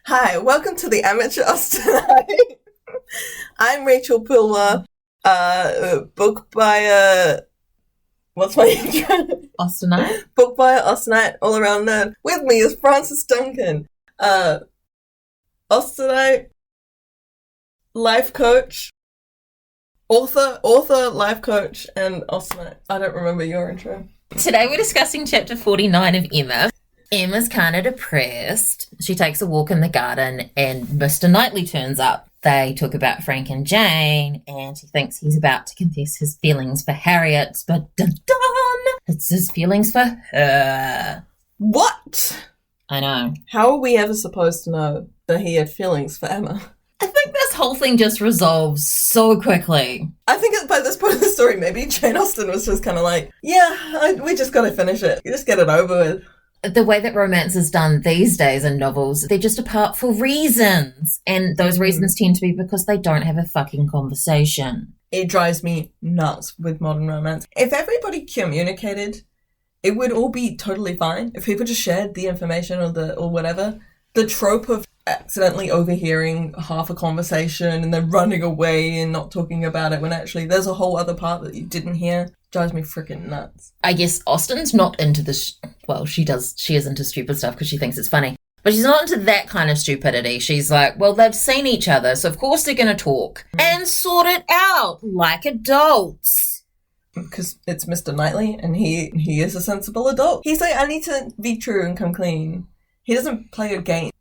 Hi, welcome to the Amateur Austenite. I'm Rachel Pilmer, book buyer. What's my intro? Austenite? Book buyer, Austenite, all around nerd. With me is Francis Duncan, Austenite, life coach, author, life coach, and Austenite. I don't remember your intro. Today we're discussing chapter 49 of Emma. Emma's kind of depressed. She takes a walk in the garden and Mr. Knightley turns up. They talk about Frank and Jane and she thinks he's about to confess his feelings for Harriet, but dun-dun, it's his feelings for her. What? I know. How are we ever supposed to know that he had feelings for Emma? I think this whole thing just resolves so quickly. I think by this point of the story, maybe Jane Austen was just kind of like, we just got to finish it. You just get it over with. The way that romance is done these days in novels, they're just apart for reasons. And those reasons tend to be because they don't have a fucking conversation. It drives me nuts with modern romance. If everybody communicated, it would all be totally fine. If people just shared the information or whatever. The trope of accidentally overhearing half a conversation and then running away and not talking about it when actually there's a whole other part that you didn't hear drives me freaking nuts. I guess Austen's not into this. Well, she is into stupid stuff because she thinks it's funny. But she's not into that kind of stupidity. She's like, well, they've seen each other, so of course they're going to talk and sort it out like adults. Because it's Mr. Knightley and he is a sensible adult. He's like, I need to be true and come clean. He doesn't play a game.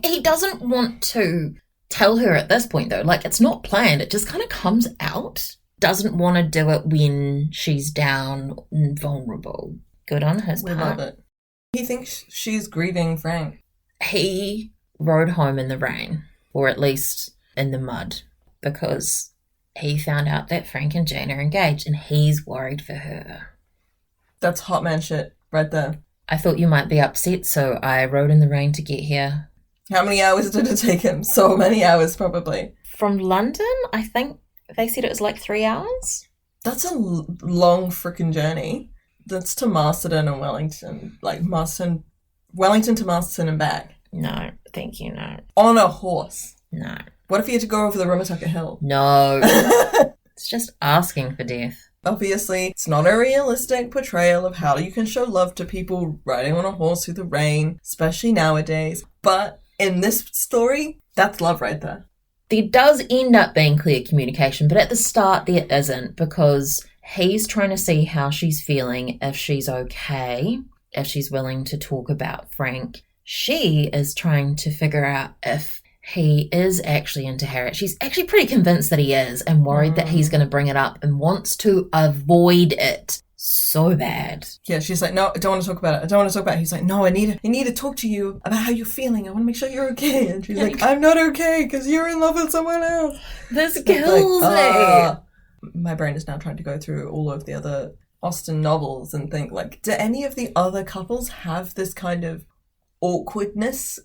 He doesn't want to tell her at this point, though. Like, it's not planned. It just kind of comes out. Doesn't want to do it when she's down and vulnerable. Good on his part. We love it. He thinks she's grieving Frank. He rode home in the rain, or at least in the mud, because he found out that Frank and Jane are engaged, and he's worried for her. That's hot man shit right there. I thought you might be upset, so I rode in the rain to get here. How many hours did it take him? So many hours, probably. From London, I think they said it was like 3 hours. That's a long freaking journey. That's to Masterton and Wellington. Like, Wellington to Masterton and back. No, thank you, no. On a horse. No. What if you had to go over the Rumatucker Hill? No. It's just asking for death. Obviously, it's not a realistic portrayal of how you can show love to people riding on a horse through the rain, especially nowadays. But in this story, that's love right there. There does end up being clear communication, but at the start there isn't, because he's trying to see how she's feeling, if she's okay, if she's willing to talk about Frank. She is trying to figure out if he is actually into Harriet. She's actually pretty convinced that he is and worried that he's going to bring it up and wants to avoid it so bad. Yeah, she's like, no, I don't want to talk about it. I don't want to talk about it. He's like, no, I need to talk to you about how you're feeling. I want to make sure you're okay. And she's like, I'm not okay because you're in love with someone else. This kills me. My brain is now trying to go through all of the other Austen novels and think, like, do any of the other couples have this kind of awkwardness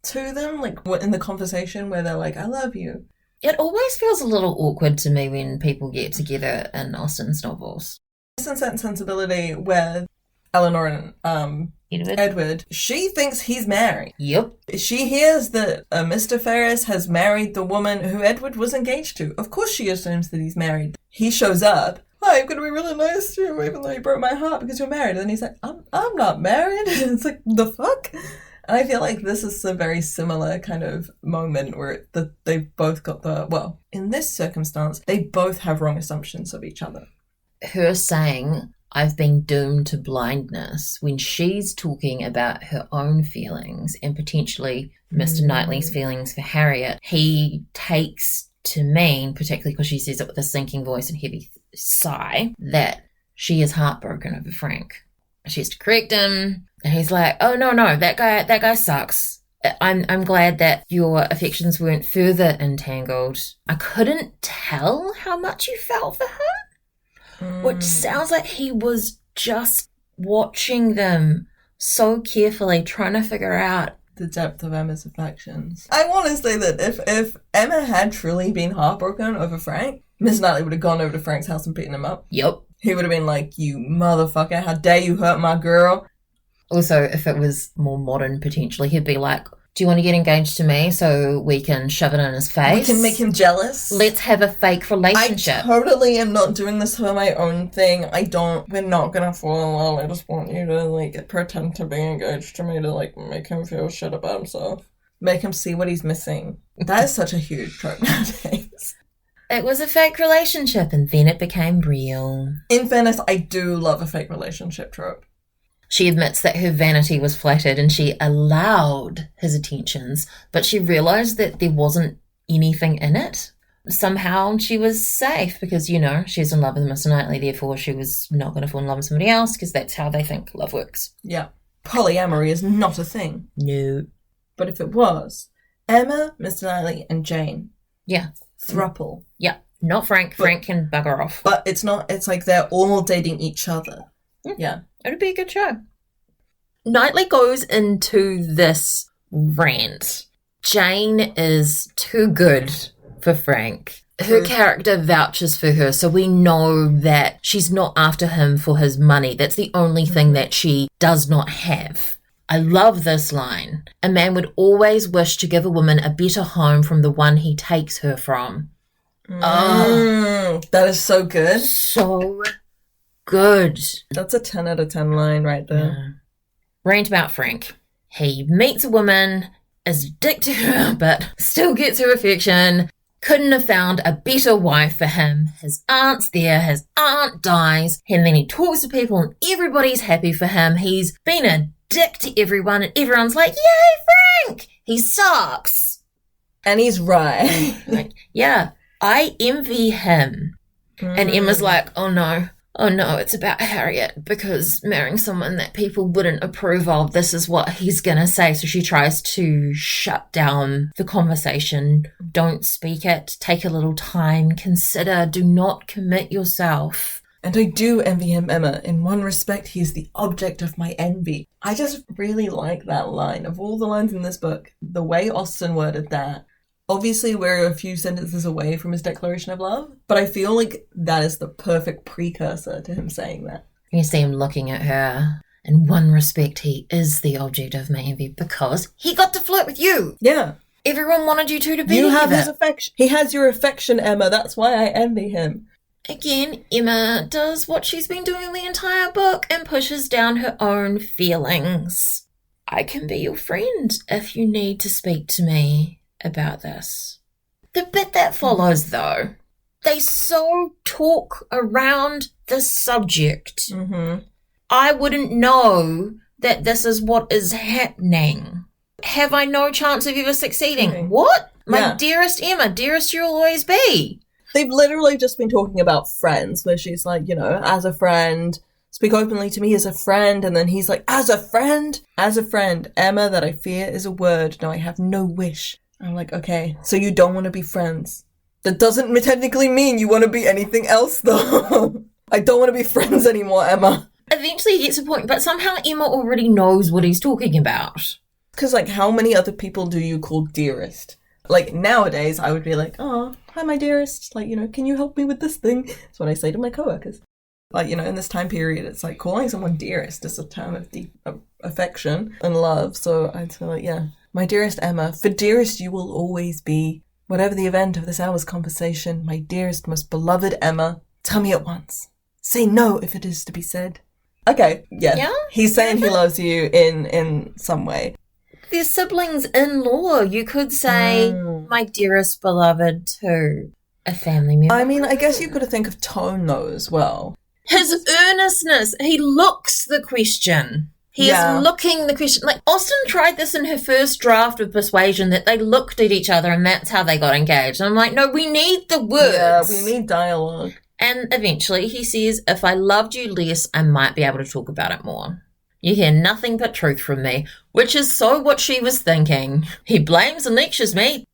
to them? Like, what in the conversation where they're like, I love you. It always feels a little awkward to me when people get together in Austen's novels. Sense and Sensibility where Eleanor and Edward, she thinks he's married. Yep. She hears that Mr. Ferris has married the woman who Edward was engaged to. Of course she assumes that he's married. He shows up. Hi, I'm going to be really nice to you even though you broke my heart because you're married. And then he's like, I'm not married. It's like, the fuck? And I feel like this is a very similar kind of moment where they both got in this circumstance, they both have wrong assumptions of each other. Her saying, I've been doomed to blindness, when she's talking about her own feelings and potentially Mr. Knightley's feelings for Harriet, he takes to mean, particularly because she says it with a sinking voice and heavy sigh, that she is heartbroken over Frank. She has to correct him, and he's like, oh, no, that guy sucks. I'm glad that your affections weren't further entangled. I couldn't tell how much you felt for him. Which sounds like he was just watching them so carefully, trying to figure out the depth of Emma's affections. I want to say that if Emma had truly been heartbroken over Frank, Miss Knightley would have gone over to Frank's house and beaten him up. Yep. He would have been like, you motherfucker, how dare you hurt my girl? Also, if it was more modern, potentially, he'd be like, Do you want to get engaged to me so we can shove it in his face? We can make him jealous. Let's have a fake relationship. I totally am not doing this for my own thing. We're not gonna fall in love. I just want you to, like, pretend to be engaged to me to, like, make him feel shit about himself. Make him see what he's missing. That is such a huge trope nowadays. It was a fake relationship and then it became real. In fairness, I do love a fake relationship trope. She admits that her vanity was flattered and she allowed his attentions, but she realised that there wasn't anything in it. Somehow she was safe because, you know, she's in love with Mr. Knightley, therefore she was not going to fall in love with somebody else because that's how they think love works. Yeah. Polyamory is not a thing. No. But if it was, Emma, Mr. Knightley, and Jane. Yeah. Thruple. Yeah. Not Frank. Frank can bugger off. But it's not, it's like they're all dating each other. Yeah. It'd be a good show. Knightley goes into this rant. Jane is too good for Frank. Her character vouches for her, so we know that she's not after him for his money. That's the only thing that she does not have. I love this line. A man would always wish to give a woman a better home from the one he takes her from. That is so good. So good. That's a 10 out of 10 line right there. Yeah. Rant about Frank. He meets a woman, is a dick to her, but still gets her affection. Couldn't have found a better wife for him. His aunt's there, his aunt dies, and then he talks to people and everybody's happy for him. He's been a dick to everyone and everyone's like, yay, Frank! He sucks. And he's right. Like, yeah, I envy him. And Emma's like, oh no, it's about Harriet because marrying someone that people wouldn't approve of, this is what he's gonna say. So she tries to shut down the conversation. Don't speak it. Take a little time. Consider. Do not commit yourself. And I do envy him, Emma. In one respect, he is the object of my envy. I just really like that line. Of all the lines in this book, the way Austen worded that, obviously we're a few sentences away from his declaration of love, but I feel like that is the perfect precursor to him saying that. You see him looking at her. In one respect, he is the object of my envy because he got to flirt with you. Yeah. Everyone wanted you two to be You together. have his affection. He has your affection, Emma. That's why I envy him. Again, Emma does what she's been doing the entire book and pushes down her own feelings. I can be your friend if you need to speak to me about this. The bit that follows, though, they so talk around the subject. Mm-hmm. I wouldn't know that this is what is happening. Have I no chance of ever succeeding? Okay. What? My Yeah. dearest Emma, dearest you'll always be. They've literally just been talking about friends, where she's like, you know, as a friend, speak openly to me as a friend, and then he's like, as a friend, Emma, that I fear is a word. No, I have no wish. I'm like, okay, so you don't want to be friends. That doesn't technically mean you want to be anything else, though. I don't want to be friends anymore, Emma. Eventually he gets a point, but somehow Emma already knows what he's talking about. Because, like, how many other people do you call dearest? Like, nowadays, I would be like, oh, hi, my dearest. Like, you know, can you help me with this thing? That's what I say to my coworkers. Like, you know, in this time period, it's like calling someone dearest is a term of deep affection and love. So I'd say, like, yeah, my dearest Emma, for dearest you will always be. Whatever the event of this hour's conversation, my dearest, most beloved Emma, tell me at once. Say no if it is to be said. Okay, yeah. He's saying he loves you in some way. They're siblings-in-law. You could say, my dearest beloved to a family member. I mean, I guess you've got to think of tone, though, as well. His earnestness. He looks the question. He is looking the question. Like, Austen tried this in her first draft of Persuasion, that they looked at each other and that's how they got engaged. And I'm like, no, we need the words. Yeah, we need dialogue. And eventually he says, if I loved you less, I might be able to talk about it more. You hear nothing but truth from me, which is so what she was thinking. He blames and lectures me.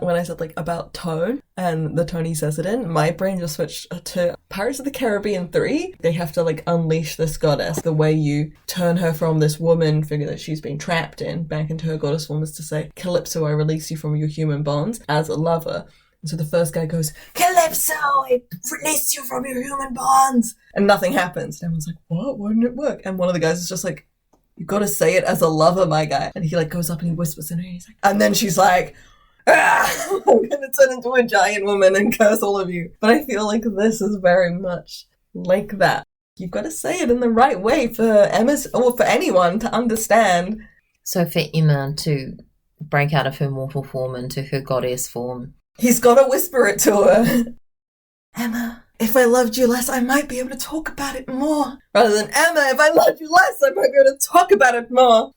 When I said, like, about tone, and the tone he says it in, my brain just switched to Pirates of the Caribbean 3. They have to, like, unleash this goddess. The way you turn her from this woman figure that she's been trapped in back into her goddess form is to say, Calypso, I release you from your human bonds as a lover. And so the first guy goes, Calypso, I release you from your human bonds. And nothing happens. And everyone's like, what? Why didn't it work? And one of the guys is just like, You gotta say it as a lover, my guy. And he like goes up and he whispers in her, and he's like, and then she's like, ah, I'm gonna turn into a giant woman and curse all of you. But I feel like this is very much like that. You've got to say it in the right way for Emma's, or for anyone to understand. So for Emma to break out of her mortal form into her goddess form, he's got to whisper it to her. Emma, if I loved you less, I might be able to talk about it more. Rather than, Emma, if I loved you less, I might be able to talk about it more.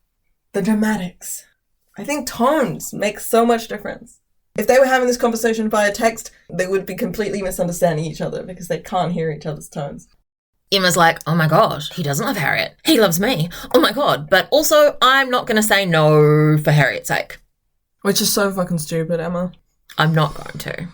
The dramatics. I think tones make so much difference. If they were having this conversation via text, they would be completely misunderstanding each other because they can't hear each other's tones. Emma's like, oh my god, he doesn't love Harriet. He loves me. Oh my god. But also, I'm not going to say no for Harriet's sake. Which is so fucking stupid, Emma. I'm not going to,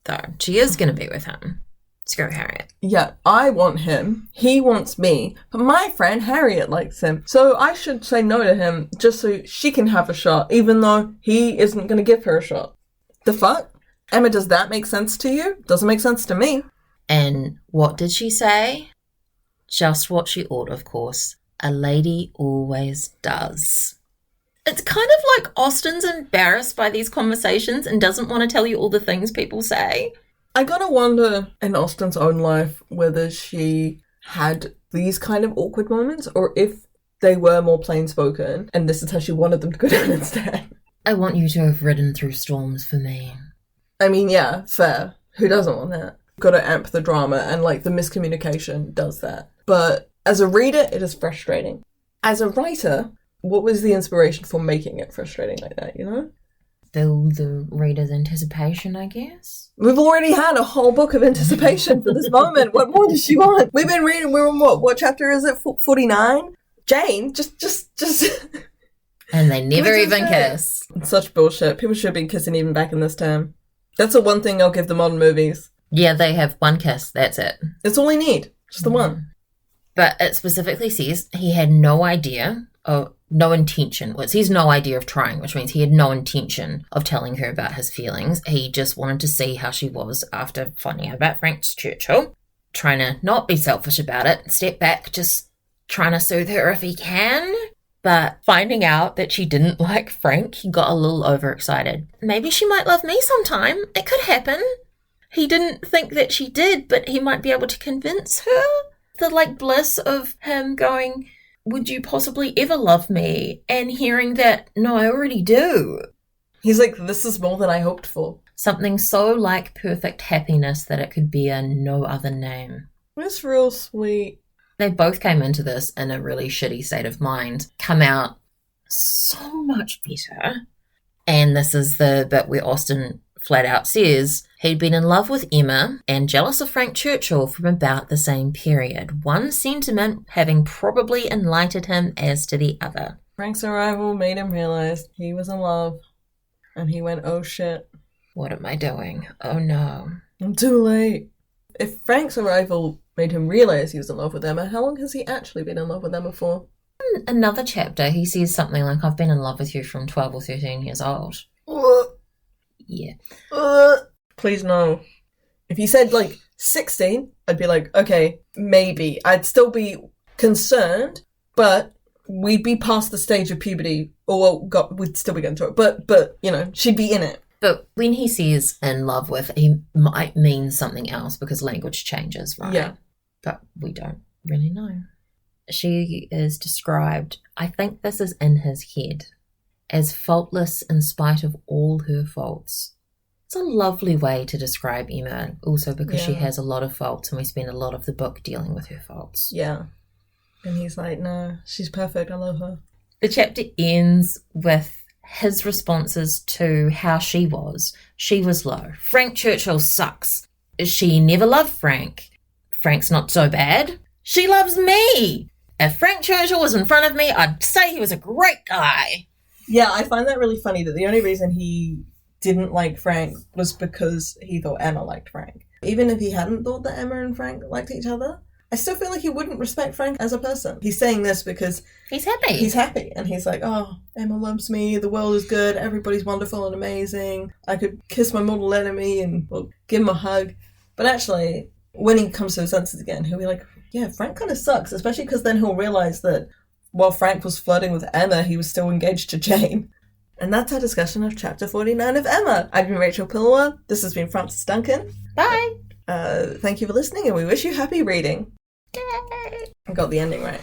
though. She is going to be with him. Screw Harriet. Yeah, I want him. He wants me. But my friend Harriet likes him. So I should say no to him just so she can have a shot, even though he isn't going to give her a shot. The fuck? Emma, does that make sense to you? Doesn't make sense to me. And what did she say? Just what she ought, of course. A lady always does. It's kind of like Austen's embarrassed by these conversations and doesn't want to tell you all the things people say. I gotta wonder in Austen's own life whether she had these kind of awkward moments or if they were more plain spoken and this is how she wanted them to go down instead. I want you to have ridden through storms for me. I mean, yeah, fair. Who doesn't want that? Gotta amp the drama, and like the miscommunication does that. But as a reader, it is frustrating. As a writer, what was the inspiration for making it frustrating like that, you know? Build the reader's anticipation, I guess. We've already had a whole book of anticipation for this moment. What more does she want? We've been reading, we're on what chapter is it? 49? Jane, just... And they never even kiss. Such bullshit. People should have been kissing even back in this time. That's the one thing I'll give the modern movies. Yeah, they have one kiss, that's it. That's all they need. Just the one. But it specifically says he had no idea, or no intention. Well, it says no idea of trying, which means he had no intention of telling her about his feelings. He just wanted to see how she was after finding out about Frank Churchill. Trying to not be selfish about it, step back, just trying to soothe her if he can. But finding out that she didn't like Frank, he got a little overexcited. Maybe she might love me sometime. It could happen. He didn't think that she did, but he might be able to convince her. The, bliss of him going, would you possibly ever love me? And hearing that, no, I already do. He's like, this is more than I hoped for. Something so like perfect happiness that it could bear no other name. That's real sweet. They both came into this in a really shitty state of mind, come out so much better. And this is the bit where Austen flat out says he'd been in love with Emma and jealous of Frank Churchill from about the same period, one sentiment having probably enlightened him as to the other. Frank's arrival made him realize he was in love, and he went, oh shit. What am I doing? Oh no. I'm too late. If Frank's arrival made him realize he was in love with Emma, how long has he actually been in love with Emma for? In another chapter, he says something like, I've been in love with you from 12 or 13 years old. Yeah. Please no. If he said 16, I'd be like, okay, maybe. I'd still be concerned, but we'd be past the stage of puberty, or we'd still be going through it. But she'd be in it. But when he says in love with, he might mean something else because language changes, right? Yeah. But we don't really know. She is described, I think this is in his head, as faultless in spite of all her faults. It's a lovely way to describe Emma, also because she has a lot of faults and we spend a lot of the book dealing with her faults. Yeah. And he's like, no, she's perfect, I love her. The chapter ends with his responses to how she was. She was low. Frank Churchill sucks. She never loved Frank. Frank's not so bad. She loves me. If Frank Churchill was in front of me, I'd say he was a great guy. Yeah, I find that really funny that the only reason he didn't like Frank was because he thought Emma liked Frank. Even if he hadn't thought that Emma and Frank liked each other, I still feel like he wouldn't respect Frank as a person. He's saying this because he's happy. He's happy. And he's like, oh, Emma loves me, the world is good, everybody's wonderful and amazing. I could kiss my mortal enemy and give him a hug. But actually, when he comes to his senses again, he'll be like, yeah, Frank kind of sucks, especially because then he'll realize that while Frank was flirting with Emma, he was still engaged to Jane. And that's our discussion of chapter 49 of Emma. I've been Rachel Pillower. This has been Frances Duncan. Bye. Thank you for listening, and we wish you happy reading. Yay. I got the ending right.